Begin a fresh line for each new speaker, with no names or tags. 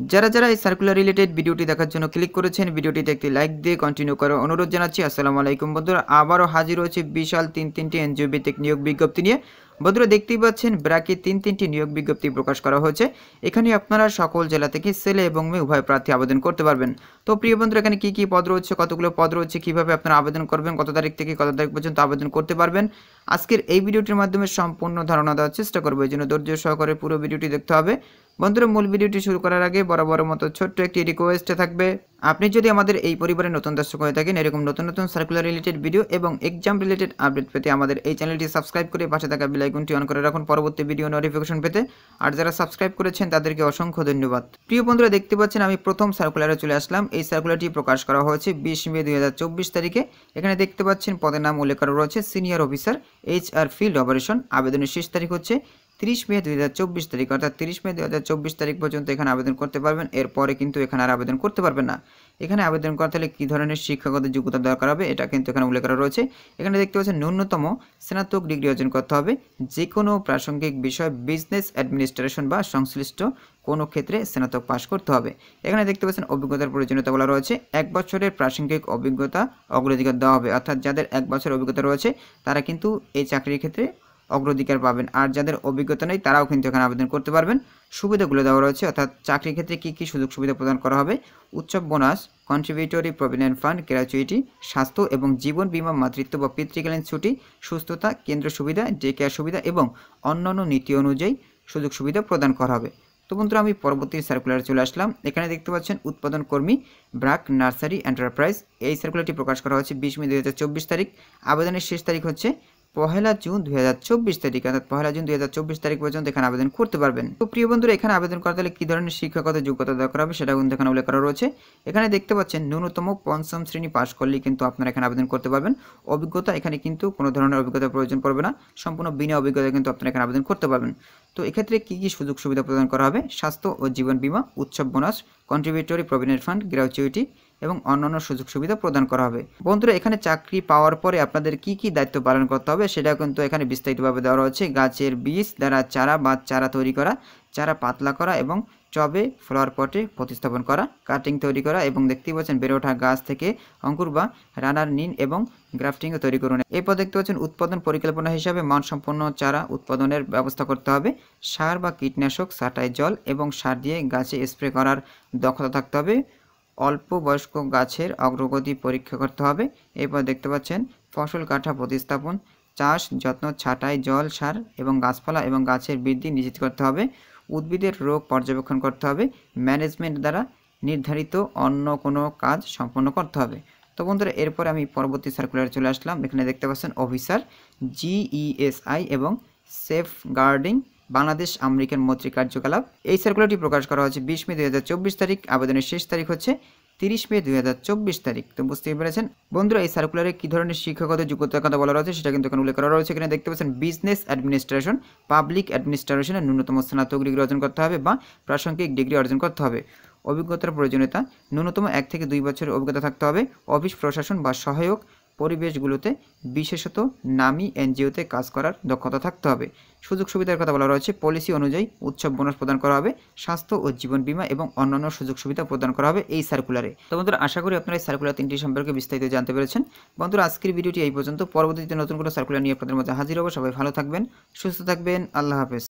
যারা এই circular related ভিডিওটি দেখার জন্য ক্লিক করেছেন, ভিডিওটিতে একটি লাইক দিয়ে কন্টিনিউ করার অনুরোধ জানাচ্ছি। আসসালামু আলাইকুম বন্ধুরা, আবারও হাজির হয়েছে বিশাল তিনটি এনজিও ভিত্তিক নিয়োগ বিজ্ঞপ্তি নিয়ে। বন্ধুরা দেখতেই পাচ্ছেন ব্র্যাকে তিনটি নিয়োগ বিজ্ঞপ্তি প্রকাশ করা হয়েছে। এখানে আপনারা সকল জেলা থেকে ছেলে এবং মেয়ে উভয় প্রার্থী আবেদন করতে পারবেন। তো প্রিয় বন্ধুরা, এখানে কি পদ রয়েছে, কতগুলো পদ রয়েছে, কিভাবে আপনারা আবেদন করবেন, কত তারিখ থেকে কত তারিখ পর্যন্ত আবেদন করতে পারবেন, আজকের এই ভিডিওটির মাধ্যমে সম্পূর্ণ ধারণা দেওয়ার চেষ্টা করবো। এই জন্য ধৈর্য সহকারে পুরো ভিডিওটি দেখতে হবে। বন্ধুরা, মূল ভিডিওটি শুরু করার আগে বরাবর মতো ছোট্ট একটি রিকোয়েস্ট থাকবে, আপনি যদি আমাদের এই পরিবারের নতুন দর্শক হয়ে থাকেন, এরকম নতুন সার্কুলার রিলেটেড ভিডিও এবং এক্সাম রিলেটেড আপডেট পেতে আমাদের এই চ্যানেলটি সাবস্ক্রাইব করে পাশে থাকা বেল আইকনটি অন করে রাখুন পরবর্তী ভিডিও নোটিফিকেশন পেতে। আর যারা সাবস্ক্রাইব করেছেন তাদেরকে অসংখ্য ধন্যবাদ। প্রিয় বন্ধুরা, দেখতে পাচ্ছেন আমি প্রথম সার্কুলারে চলে আসলাম। এই সার্কুলারটি প্রকাশ করা হয়েছে 20 মে 2024 তারিখে। এখানে দেখতে পাচ্ছেন পদের নাম উল্লেখ করা রয়েছে senior officer HR field operation. আবেদনের শেষ তারিখ হচ্ছে 30 মে 2024 তারিখ, অর্থাৎ 30 মে 2024 তারিখ পর্যন্ত এখানে আবেদন করতে পারবেন। এরপরে কিন্তু এখানে আর আবেদন করতে পারবেন না। এখানে আবেদন করতে হলে কী ধরনের শিক্ষাগত যোগ্যতা দরকার হবে এটা কিন্তু এখানে উল্লেখ করা রয়েছে। এখানে দেখতে পাচ্ছেন ন্যূনতম স্নাতক ডিগ্রি অর্জন করতে হবে। যে কোনো প্রাসঙ্গিক বিষয় বিজনেস অ্যাডমিনিস্ট্রেশন বা সংশ্লিষ্ট কোনো ক্ষেত্রে স্নাতক পাশ করতে হবে। এখানে দেখতে পাচ্ছেন অভিজ্ঞতার প্রয়োজনীয়তা বলা রয়েছে। 1 বছরের প্রাসঙ্গিক অভিজ্ঞতা অগ্রাধিকার দেওয়া হবে, অর্থাৎ যাদের 1 বছরের অভিজ্ঞতা রয়েছে তারা কিন্তু এই চাকরির ক্ষেত্রে অগ্রাধিকার পাবেন। আর যাদের অভিজ্ঞতা নেই তারাও কিন্তু এখানে আবেদন করতে পারবেন। সুবিধাগুলো দেওয়া রয়েছে, অর্থাৎ চাকরির ক্ষেত্রে কী সুযোগ সুবিধা প্রদান করা হবে: উৎসব bonus, contributory provident fund, gratuity, স্বাস্থ্য এবং জীবন বীমা, মাতৃত্ব বা পিতৃকালীন ছুটি, সুস্থতা কেন্দ্র সুবিধা, ডে কেয়ার সুবিধা এবং অন্যান্য নীতি অনুযায়ী সুযোগ সুবিধা প্রদান করা হবে। তো বন্ধুরা, আমি পরবর্তী সার্কুলারে চলে আসলাম। এখানে দেখতে পাচ্ছেন উৎপাদন কর্মী ব্র্যাক নার্সারি এন্টারপ্রাইজ। এই সার্কুলারটি প্রকাশ করা হচ্ছে 20 মে 2024 তারিখ। আবেদনের শেষ তারিখ হচ্ছে 1 জুন 2024 তারিখ, অর্থাৎ 1 জুন 2024 তারিখ পর্যন্ত এখানে আবেদন করতে পারবেন। তো প্রিয় বন্ধুরা, এখানে আবেদন করতে হলে কী ধরনের শিক্ষাগত যোগ্যতা দরকার হবে সেটা কিন্তু এখানে উল্লেখ করা রয়েছে। এখানে দেখতে পাচ্ছেন ন্যূনতম 5ম শ্রেণী পাশ করলেই কিন্তু আপনারা এখানে আবেদন করতে পারবেন। অভিজ্ঞতা এখানে কিন্তু কোনো ধরনের অভিজ্ঞতার প্রয়োজন পড়বে না, সম্পূর্ণ বিনা অভিজ্ঞতায় কিন্তু আপনারা এখানে আবেদন করতে পারবেন। তো এক্ষেত্রে কী সুযোগ সুবিধা প্রদান করা হবে: স্বাস্থ্য ও জীবন বীমা, উৎসব bonus, contributory provident fund, gratuity এবং অন্যান্য সুযোগ সুবিধা প্রদান করা হবে। বন্ধুরা, এখানে চাকরি পাওয়ার পরে আপনাদের কী দায়িত্ব পালন করতে হবে সেটা কিন্তু এখানে বিস্তারিতভাবে দেওয়া রয়েছে। গাছের বীজ দ্বারা চারা বা চারা তৈরি করা, চারা পাতলা করা এবং টবে ফ্লাওয়ার পটে প্রতিস্থাপন করা, কাটিং তৈরি করা এবং দেখতেই পাচ্ছেন বেড়ে ওঠা গাছ থেকে অঙ্কুর বা রানার নিন এবং গ্রাফটিংও তৈরি করুন। এরপর দেখতে পাচ্ছেন উৎপাদন পরিকল্পনা হিসাবে মানসম্পন্ন চারা উৎপাদনের ব্যবস্থা করতে হবে। সার বা কীটনাশক ছাঁটাই, জল এবং সার দিয়ে গাছে স্প্রে করার দক্ষতা থাকতে হবে। অল্প বয়স্ক গাছের অগ্রগতি পরীক্ষা করতে হবে। এরপর দেখতে পাচ্ছেন ফসল কাটা প্রতিস্থাপন, চাষ যত্ন, ছাঁটাই, জল, সার এবং গাছপালা এবং গাছের বৃদ্ধি নিশ্চিত করতে হবে। উদ্ভিদের রোগ পর্যবেক্ষণ করতে হবে। ম্যানেজমেন্ট দ্বারা নির্ধারিত অন্য কোনো কাজ সম্পন্ন করতে হবে। তো বন্ধুরা, এরপর আমি পরবর্তী সার্কুলারে চলে আসলাম। এখানে দেখতে পাচ্ছেন অফিসার GESI এবং সেফ গার্ডিং বাংলাদেশ আমেরিকান মৈত্রী কার্যকলাপ। এই সার্কুলারটি প্রকাশ করা হচ্ছে 20 মে 2024 তারিখ। আবেদনের শেষ তারিখ হচ্ছে 30 মে 2024 তারিখ। তো বুঝতেই পেরেছেন বন্ধুরা, এই সার্কুলারে কী ধরনের শিক্ষাগত যোগ্যতার কথা বলা রয়েছে সেটা কিন্তু এখানে উল্লেখ করা রয়েছে। এখানে দেখতে পাচ্ছেন বিজনেস অ্যাডমিনিস্ট্রেশন, পাবলিক অ্যাডমিনিস্ট্রেশনে ন্যূনতম স্নাতক ডিগ্রি অর্জন করতে হবে বা প্রাসঙ্গিক ডিগ্রি অর্জন করতে হবে। অভিজ্ঞতার প্রয়োজনীয়তা: ন্যূনতম 1 থেকে 2 বছরের অভিজ্ঞতা থাকতে হবে। অফিস প্রশাসন বা সহায়ক পরিবেশগুলোতে, বিশেষত নামী এনজিওতে কাজ করার দক্ষতা থাকতে হবে। সুযোগ সুবিধার কথা বলা রয়েছে। পলিসি অনুযায়ী উৎসব বোনাস প্রদান করা হবে। স্বাস্থ্য ও জীবন বীমা এবং অন্যান্য সুযোগ সুবিধা প্রদান করা হবে এই সার্কুলারে। তো বন্ধুরা, আশা করি আপনারা এই সার্কুলার 3টি সম্পর্কে বিস্তারিত জানতে পেরেছেন। বন্ধুরা, আজকের ভিডিওটি এই পর্যন্ত। পরবর্তীতে নতুন কোনো সার্কুলার নিয়ে আপনাদের মধ্যে হাজির হবো। সবাই ভালো থাকবেন, সুস্থ থাকবেন। আল্লাহ হাফেজ।